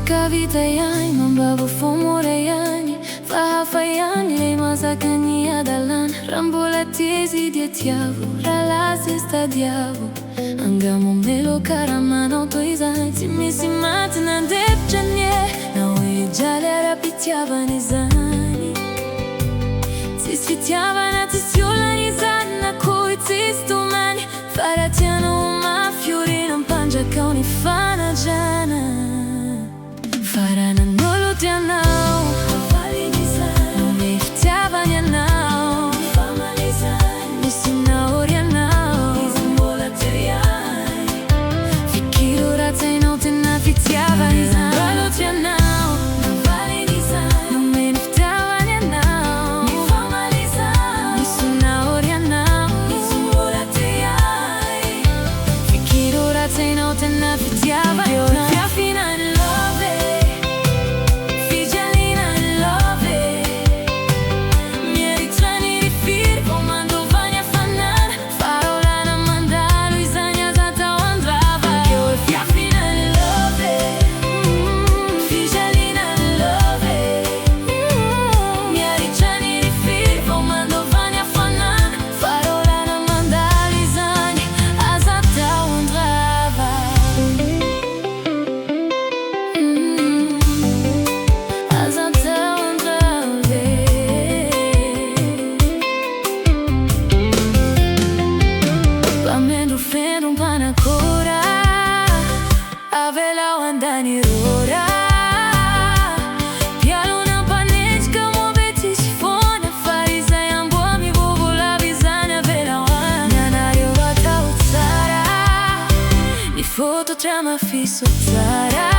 Kavita yani mambabu fomore yani Fahafa yani lema zakani adalan Rambola tiezi dietiavo Ralase stadiavo Angamo melo karamano toizan Timisi matna depchanye Na uje gjale rapitjava një zani Cis fitjava na cis jolla një zani Na kuj cis tu mani Faratjano ma fiorinën panja kao një fana gjana Farana nolo t'janao Havali nizan Nume iftyava njanao Fama nizan Nisina orjanao Nizan bola të rjaj Fikiru ratajno të na fitjava nizan Nolo t'janao Havali nizan Nume iftyava njanao Fama nizan Nisina orjanao Nizan bola të rjaj Fikiru ratajno të na fitjava njanao Fjafina në love Fendon pana kora Avela o andani rora Pjalo na panet ka mo beti shifona Fariza yambo mi vovola bizana Vela o andani rora ta utsara Ni foto trama fiso tsara